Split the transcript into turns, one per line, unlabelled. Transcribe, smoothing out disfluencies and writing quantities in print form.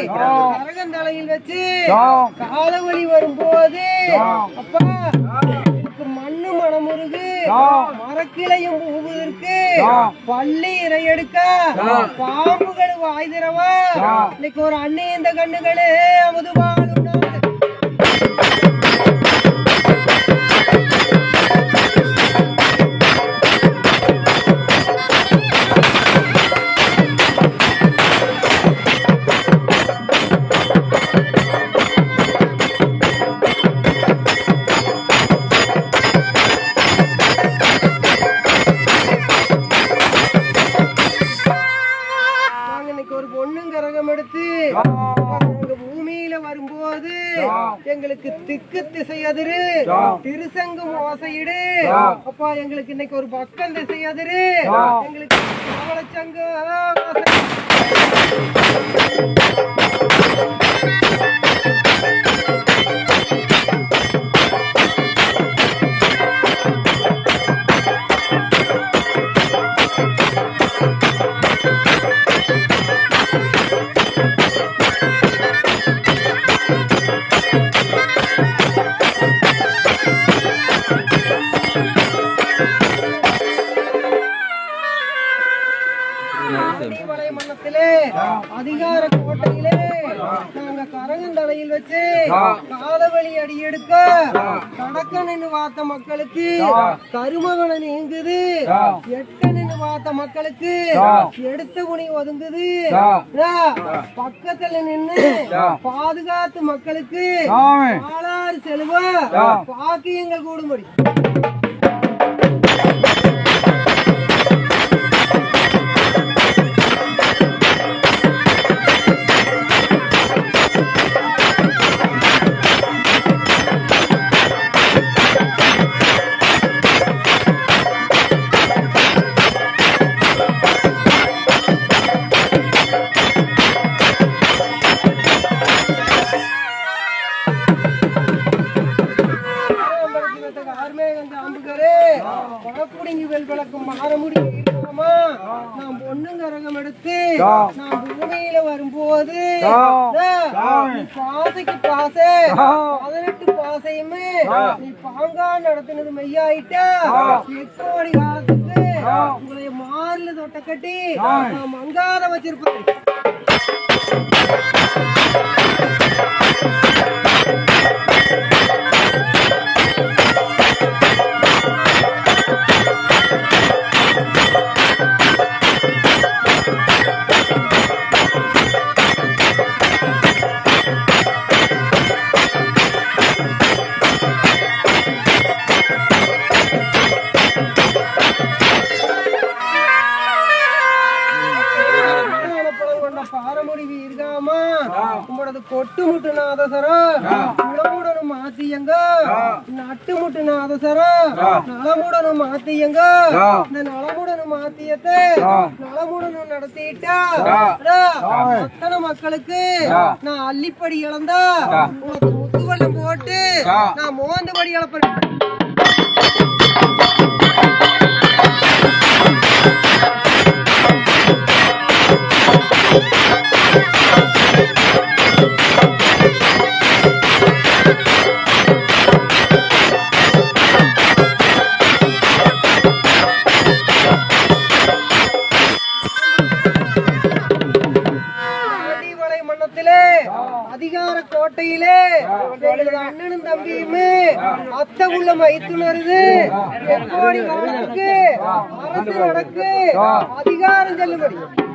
கரகந்தலையில் வச்சு காலவழி வரும்போது அப்பா மண்ணு மனமுருகு மரக்கிளையும் பூவதற்கு பள்ளி இறையெடுக்க பாம்புகள் வாய் திறவா இன்னைக்கு ஒரு அண்ணே இந்த கண்ணுகளே அமுதுவாழும் பூமியில வரும்போது எங்களுக்கு திக்கு திசை அதிரு திருசங்கம் ஓசையிடு அப்பா எங்களுக்கு இன்னைக்கு ஒரு பக்கம் திசை அதிரு எங்களுக்கு அதிகார கோட்டையிலே நாங்க கரகந்தலையில் வச்சு காலவழி அடி எடுக்க கடக்கன்னு பார்த்த மக்களுக்கு கருமகனை நீங்குது எட்டன்னு பார்த்த மக்களுக்கு எடுத்த குணி ஒதுங்குது பக்கத்துல நின்று பாதுகாத்து மக்களுக்கு ஆளாறு செல்வ பாக்கியங்கள் கூடும்படி பூமியில வரும்போது பாசைக்கு பாசை 18 பாசையுமே நீ பாங்கா நடத்தினது மெய்யாயிட்டா எக்கோடி காலத்துக்கு உங்களுடைய மார்ல தொட்ட கட்டி நான் மங்காத வச்சிருப்பேன் கொட்டு முட்டு நாதசரம் குளமுடனும் மாத்தியங்க நட்டு முட்டு நாதசரம் நலமுடனும் மாத்தியங்க இந்த நலமுடனும் மாத்தியத்தை நலமுடனும் நடத்திட்டா அத்தனை மக்களுக்கு நான் அள்ளிப்படி இழந்தா உனக்கு முத்துவல்லம் போட்டு நான் மோந்தபடி இழப்பேன் அதிகார கோட்டையிலே அண்ணனும் தம்பியுமே அத்தை உள்ள மைத்துணருது எக்கோடி அரசு நடக்கு அதிகாரம் செல்லும்படி